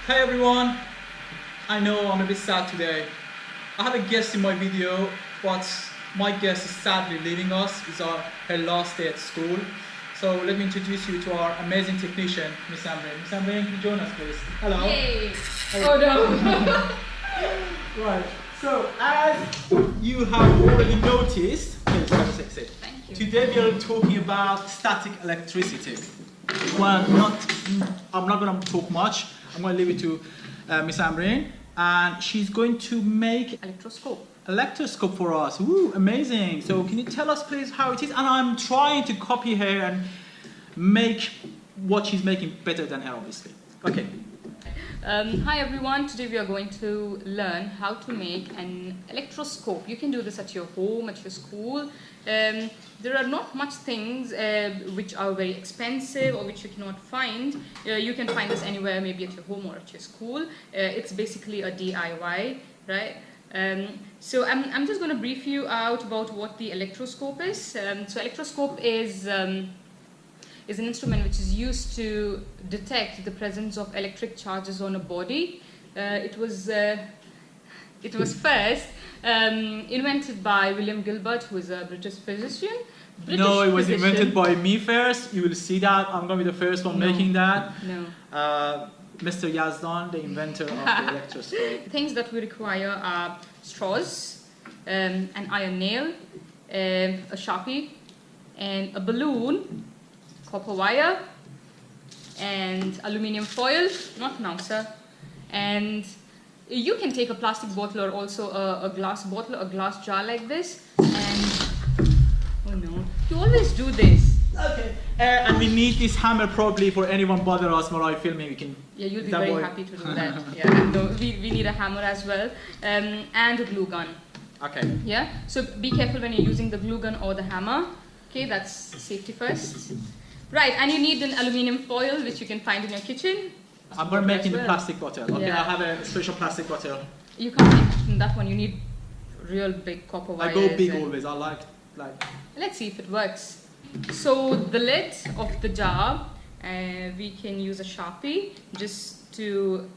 Hey everyone, I know I'm a bit sad today. I have a guest in my video, but my guest is sadly leaving us. It's her last day at school. So let me introduce you to our amazing technician, Miss Amreen. Miss Amreen, can you join us please? Hello. Yay! Oh no! Right, so as you have already noticed, please have a sit. Thank you. Today we are talking about static electricity. Well, I'm not going to talk much. I'm going to leave it to Miss Amreen, and she's going to make electroscope for us. Woo, amazing. So can you tell us please how it is? And I'm trying to copy her and make what she's making better than her, obviously. Okay. Hi everyone, today we are going to learn how to make an electroscope. You can do this at your home, at your school. There are not much things which are very expensive or which you cannot find. You can find this anywhere, maybe at your home or at your school. It's basically a DIY, right? So I'm just going to brief you out about what the electroscope is. So electroscope is an instrument which is used to detect the presence of electric charges on a body. It was first invented by William Gilbert, who is a British physician. No, it was invented by me first. You will see that. I'm going to be the first one making that. No. Mr. Yazdan, the inventor of the electroscope. Things that we require are straws, an iron nail, a Sharpie, and a balloon, copper wire, and aluminium foil, not now sir, and you can take a plastic bottle or also a glass bottle, a glass jar like this, and oh no, you always do this. Okay. And we need this hammer probably for anyone bother us while I'm filming. We can. Yeah, you'll be very happy to do that. Yeah, no, we need a hammer as well, and a glue gun. Okay. Yeah, so be careful when you're using the glue gun or the hammer. Okay, that's safety first. Right, and you need an aluminium foil which you can find in your kitchen. I'm going to make in the plastic bottle. Okay, yeah. I have a special plastic bottle. You can't make in that one. You need real big copper wires. I go big always. I like. Let's see if it works. So the lid of the jar, we can use a Sharpie just to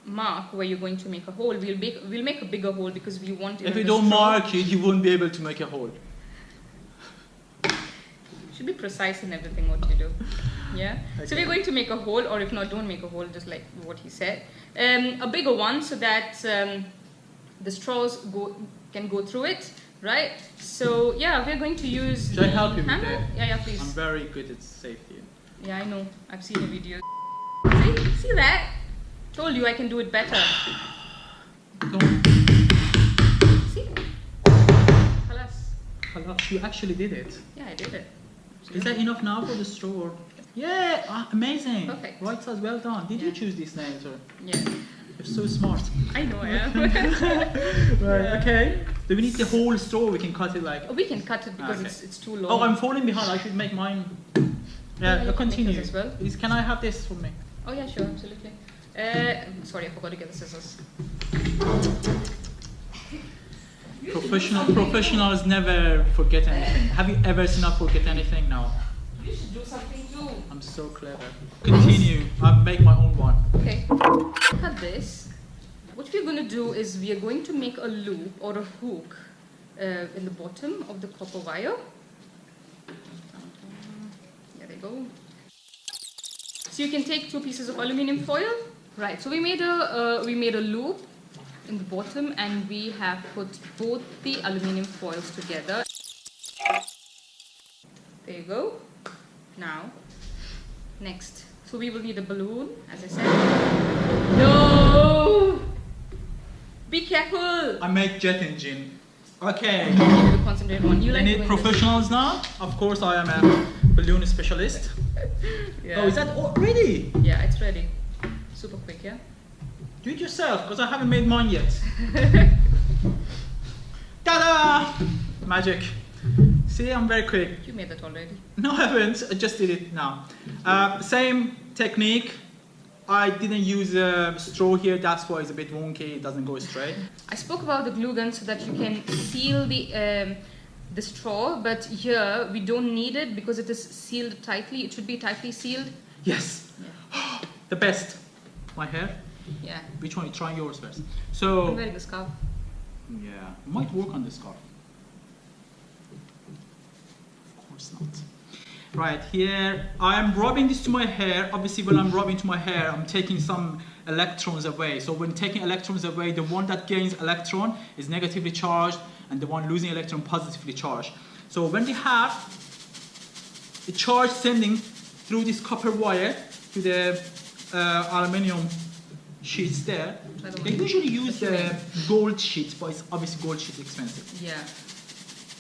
mark where you're going to make a hole. We'll make a bigger hole because we want. If you don't mark it, you won't be able to make a hole. Should be precise in everything what you do. Yeah. Okay. So we're going to make a hole, or if not, don't make a hole, just like what he said. A bigger one so that the straws can go through it. Right, so yeah, we're going to use. Should I help you with it? Yeah, please. I'm very good at safety. Yeah, I know. I've seen a video. See that? Told you I can do it better. See? Halas, you actually did it. Yeah, I did it. Is that enough now for the straw? Yeah, amazing. Perfect. Right size, well done. Did you choose these nails or? Yeah. You're so smart. I know I am. Right, yeah. Okay. Do we need the whole straw? We can cut it like... We can cut it because it's too long. Oh, I'm falling behind. I should make mine. Yeah, continue. As well. Can I have this for me? Oh yeah, sure, absolutely. Sorry, I forgot to get the scissors. Professionals never forget anything. Have you ever seen us forget anything? No. You should do something too. I'm so clever. Continue. I'll make my own one. Okay. Cut this. What we're going to do is we are going to make a loop or a hook in the bottom of the copper wire. There they go. So you can take 2 pieces of aluminium foil. Right. So we made a loop in the bottom, and we have put both the aluminium foils together. There you go. Now, next. So we will need a balloon, as I said. No! Be careful! I make jet engine. Okay. You need to concentrate on. You I need professionals now. Of course, I am a balloon specialist. Yeah. Oh, is that all ready? Yeah, it's ready. Super quick, yeah? Do it yourself, because I haven't made mine yet. Ta-da! Magic. See, I'm very quick. You made that already. No, I haven't. I just did it now. Same technique. I didn't use a straw here. That's why it's a bit wonky. It doesn't go straight. I spoke about the glue gun so that you can seal the straw, but here we don't need it because it is sealed tightly. It should be tightly sealed. Yes. Yeah. The best. my hair. Yeah. Which one? You try yours first. I'm So wearing the scarf. yeah, might work on the scarf. Of course not. Right here, I am rubbing this to my hair. Obviously, when I'm rubbing to my hair, I'm taking some electrons away. So when taking electrons away, the one that gains electron is negatively charged, and the one losing electron positively charged. So when we have the charge sending through this copper wire to the aluminium sheets there, they usually use the gold sheets, but it's obviously gold sheet expensive. Yeah.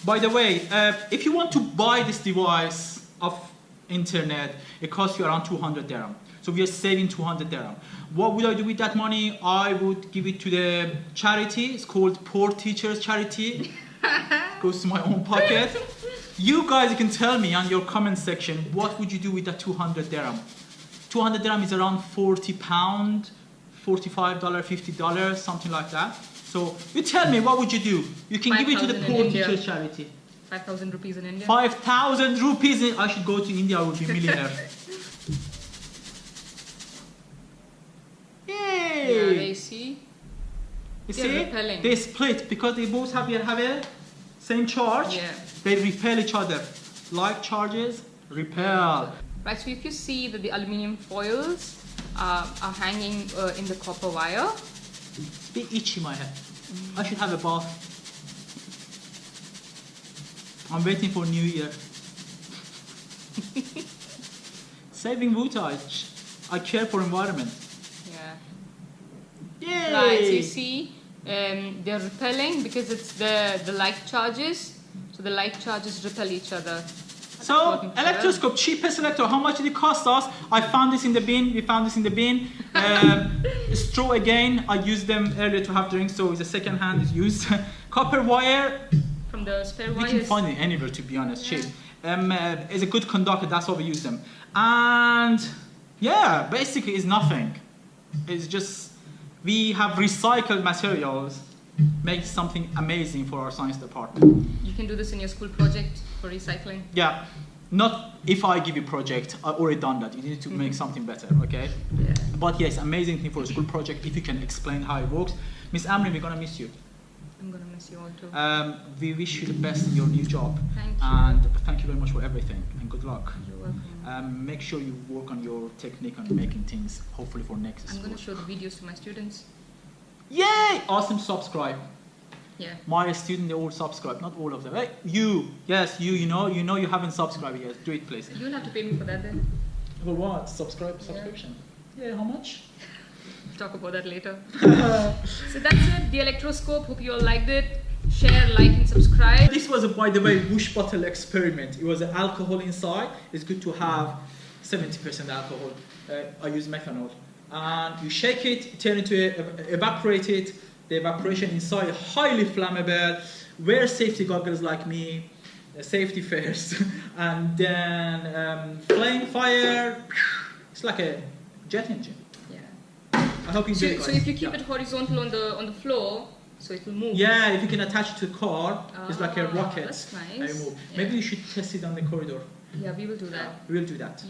By the way, if you want to buy this device off internet, it costs you around 200 dirham. So we are saving 200 dirham. What would I do with that money? I would give it to the charity. It's called Poor Teachers Charity. It goes to my own pocket. You guys, you can tell me on your comment section, what would you do with that 200 dirham? 200 dirham is around 40 pound, $45, $50, something like that. So you tell me, what would you do? You can give it to the Poor Teachers Charity. 5,000 rupees in India. 5,000 rupees. I should go to India. I would be millionaire. Yeah, Yay! they see. You They're see? repelling. They split because they both have a same charge. Yeah. They repel each other. Like charges, repel. Right, so if you see that the aluminium foils are hanging in the copper wire. It's a bit itchy my head. I should have a bath. I'm waiting for New Year. Saving water. I care for environment. Yeah. Yay! Right, so you see, they're repelling because it's the light charges. So the light charges repel each other. So, electroscope, cheapest electro, how much did it cost us? I found this in the bin, we found this in the bin. Straw again, I used them earlier to have drinks, so it's a second hand, it's used. Copper wire, From the spare we wires. can find it anywhere to be honest, Yeah. cheap. It's a good conductor, that's why we use them. And yeah, basically it's nothing. It's just, we have recycled materials, make something amazing for our science department. You can do this in your school project for recycling. Yeah, not if I give you a project, I've already done that. You need to make something better, okay? Yeah. But yes, amazing thing for a school project if you can explain how it works. Miss Amreen, we're gonna miss you. I'm gonna miss you all too. We wish you the best in your new job. Thank you. And thank you very much for everything and good luck. You're welcome. Make sure you work on your technique on making things, hopefully for next I'm school. gonna show the videos to my students. Yay! Awesome, subscribe. Yeah. My student, they all subscribe, not all of them. Hey, you, yes, you know you haven't subscribed yet. Do it, please. You'll have to pay me for that then. For what? Subscription. Yeah, how much? We'll talk about that later. So that's it, the electroscope. Hope you all liked it. Share, like, and subscribe. This was, by the way, whoosh bottle experiment. It was alcohol inside. It's good to have 70% alcohol. I use methanol. And you shake it, turn it to evaporate it. The evaporation inside is highly flammable. Wear safety goggles like me. Safety first. And then flame fire. It's like a jet engine. Yeah. I hope you enjoy it, So guys. if you keep it horizontal on the floor, so it will move. Yeah, if you can attach it to a car, it's like a rocket. That's nice. And you move. Yeah. Maybe you should test it on the corridor. Yeah, we will do that. We will do that.